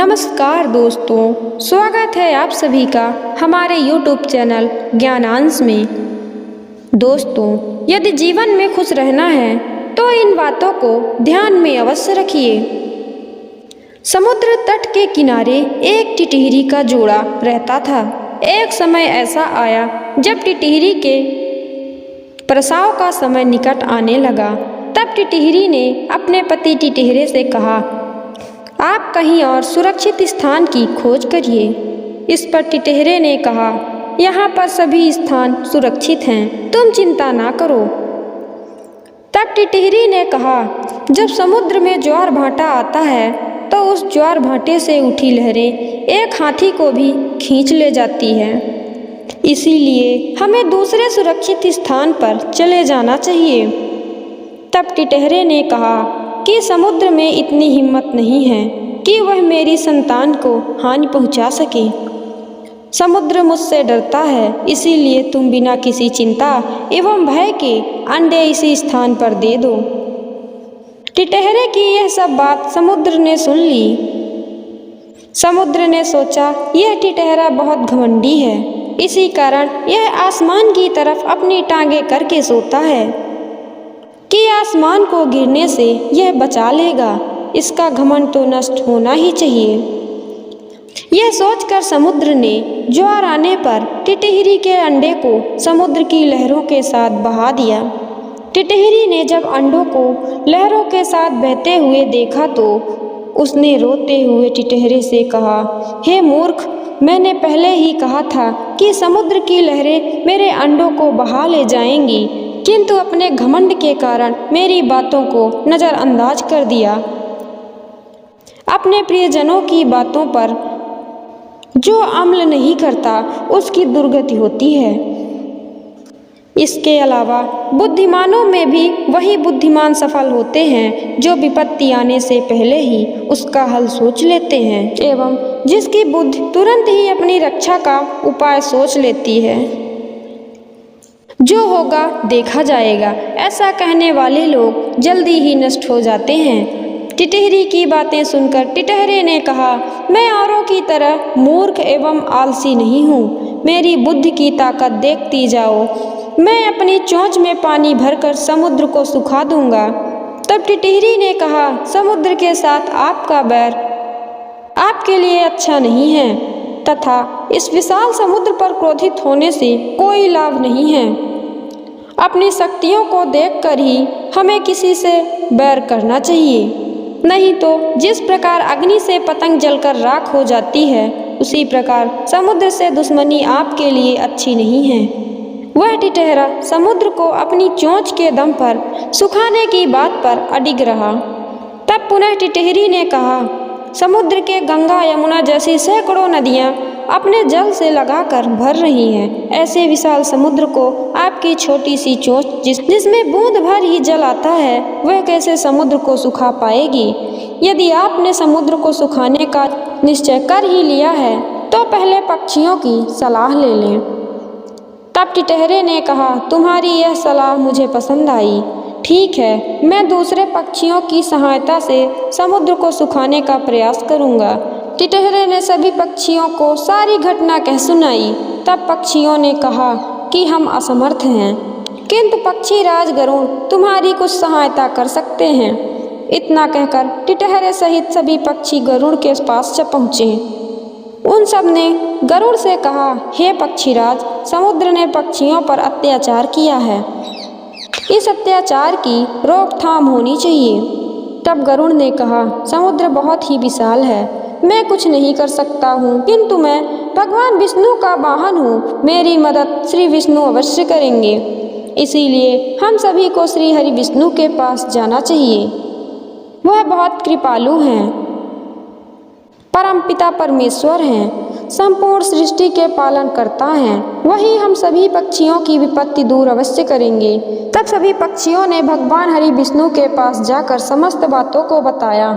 नमस्कार दोस्तों, स्वागत है आप सभी का हमारे YouTube चैनल ज्ञानांश में। दोस्तों, यदि जीवन में खुश रहना है तो इन बातों को ध्यान में अवश्य रखिए। समुद्र तट के किनारे एक टिटहिरी का जोड़ा रहता था। एक समय ऐसा आया जब टिटहिरी के प्रसव का समय निकट आने लगा। तब टिटहिरी ने अपने पति टिटहरे से कहा, आप कहीं और सुरक्षित स्थान की खोज करिए। इस पर टिटहरे ने कहा, यहाँ पर सभी स्थान सुरक्षित हैं, तुम चिंता ना करो। तब टिटहरी ने कहा, जब समुद्र में ज्वार भाटा आता है तो उस ज्वार भाटे से उठी लहरें एक हाथी को भी खींच ले जाती है। इसीलिए हमें दूसरे सुरक्षित स्थान पर चले जाना चाहिए। तब टिटहरे ने कहा कि समुद्र में इतनी हिम्मत नहीं है कि वह मेरी संतान को हानि पहुंचा सके। समुद्र मुझसे डरता है, इसीलिए तुम बिना किसी चिंता एवं भय के अंडे इसी स्थान पर दे दो। टिटहरे की यह सब बात समुद्र ने सुन ली। समुद्र ने सोचा, यह टिटहरा बहुत घमंडी है, इसी कारण यह आसमान की तरफ अपनी टांगें करके सोता है कि आसमान को गिरने से यह बचा लेगा। इसका घमंड तो नष्ट होना ही चाहिए। यह सोचकर समुद्र ने ज्वार आने पर टिटहिरी के अंडे को समुद्र की लहरों के साथ बहा दिया। टिटहिरी ने जब अंडों को लहरों के साथ बहते हुए देखा तो उसने रोते हुए टिटहरे से कहा, हे मूर्ख, मैंने पहले ही कहा था कि समुद्र की लहरें मेरे अंडों को बहा ले जाएंगी, किंतु अपने घमंड के कारण मेरी बातों को नज़रअंदाज कर दिया। अपने प्रियजनों की बातों पर जो अमल नहीं करता उसकी दुर्गति होती है। इसके अलावा बुद्धिमानों में भी वही बुद्धिमान सफल होते हैं जो विपत्ति आने से पहले ही उसका हल सोच लेते हैं एवं जिसकी बुद्धि तुरंत ही अपनी रक्षा का उपाय सोच लेती है। जो होगा देखा जाएगा, ऐसा कहने वाले लोग जल्दी ही नष्ट हो जाते हैं। टिटहरी की बातें सुनकर टिटहरे ने कहा, मैं औरों की तरह मूर्ख एवं आलसी नहीं हूँ, मेरी बुद्धि की ताकत देखती जाओ। मैं अपनी चोंच में पानी भरकर समुद्र को सुखा दूंगा। तब टिटहरी ने कहा, समुद्र के साथ आपका बैर आपके लिए अच्छा नहीं है तथा इस विशाल समुद्र पर क्रोधित होने से कोई लाभ नहीं है। अपनी शक्तियों को देखकर ही हमें किसी से बैर करना चाहिए, नहीं तो जिस प्रकार अग्नि से पतंग जलकर राख हो जाती है, उसी प्रकार समुद्र से दुश्मनी आपके लिए अच्छी नहीं है। वह टिटहरा समुद्र को अपनी चोंच के दम पर सुखाने की बात पर अडिग रहा। तब पुनः टिटहरी ने कहा, समुद्र के गंगा यमुना जैसी सैकड़ों नदियाँ अपने जल से लगाकर भर रही हैं। ऐसे विशाल समुद्र को आपकी छोटी सी चोंच जिसमें बूंद भर ही जल आता है, वह कैसे समुद्र को सुखा पाएगी। यदि आपने समुद्र को सुखाने का निश्चय कर ही लिया है तो पहले पक्षियों की सलाह ले लें। तब टिटहरे ने कहा, तुम्हारी यह सलाह मुझे पसंद आई। ठीक है, मैं दूसरे पक्षियों की सहायता से समुद्र को सुखाने का प्रयास करूंगा। टिटहरे ने सभी पक्षियों को सारी घटना कह सुनाई। तब पक्षियों ने कहा कि हम असमर्थ हैं, किंतु पक्षी राज गरुड़ तुम्हारी कुछ सहायता कर सकते हैं। इतना कहकर टिटहरे सहित सभी पक्षी गरुड़ के पास जा पहुँचे। उन सब ने गरुड़ से कहा, हे पक्षीराज, समुद्र ने पक्षियों पर अत्याचार किया है, इस अत्याचार की रोकथाम होनी चाहिए। तब गरुड़ ने कहा, समुद्र बहुत ही विशाल है, मैं कुछ नहीं कर सकता हूँ, किंतु मैं भगवान विष्णु का वाहन हूँ, मेरी मदद श्री विष्णु अवश्य करेंगे। इसीलिए हम सभी को श्री हरि विष्णु के पास जाना चाहिए। वह बहुत कृपालु हैं, परमपिता परमेश्वर हैं, संपूर्ण सृष्टि के पालन करता हैं। वही हम सभी पक्षियों की विपत्ति दूर अवश्य करेंगे। तब सभी पक्षियों ने भगवान हरि विष्णु के पास जाकर समस्त बातों को बताया।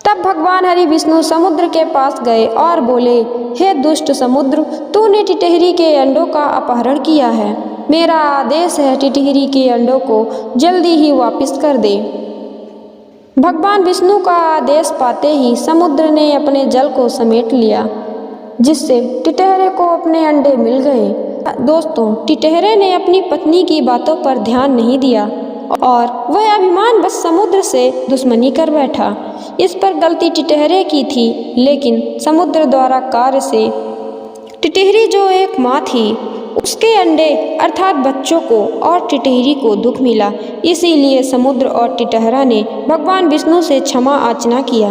तब भगवान हरि विष्णु समुद्र के पास गए और बोले, हे दुष्ट समुद्र, तूने टिटहरी के अंडों का अपहरण किया है। मेरा आदेश है टिटहरी के अंडों को जल्दी ही वापस कर दे। भगवान विष्णु का आदेश पाते ही समुद्र ने अपने जल को समेट लिया, जिससे टिटहरे को अपने अंडे मिल गए। दोस्तों, टिटहरे ने अपनी पत्नी की बातों पर ध्यान नहीं दिया और वह अभिमान बस समुद्र से दुश्मनी कर बैठा। इस पर गलती टिटहरे की थी, लेकिन समुद्र द्वारा कार्य से टिटहरी जो एक माँ थी, उसके अंडे अर्थात बच्चों को और टिटहरी को दुख मिला। इसीलिए समुद्र और टिटहरा ने भगवान विष्णु से क्षमा याचना किया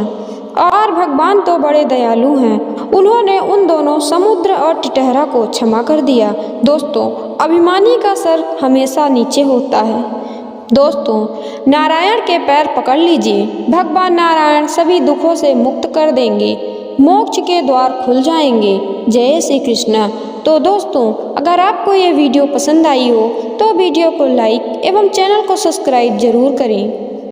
और भगवान तो बड़े दयालु हैं, उन्होंने उन दोनों समुद्र और टिटहरा को क्षमा कर दिया। दोस्तों, अभिमानी का सर हमेशा नीचे होता है। दोस्तों, नारायण के पैर पकड़ लीजिए, भगवान नारायण सभी दुखों से मुक्त कर देंगे, मोक्ष के द्वार खुल जाएंगे। जय श्री कृष्ण। तो दोस्तों, अगर आपको ये वीडियो पसंद आई हो तो वीडियो को लाइक एवं चैनल को सब्सक्राइब जरूर करें।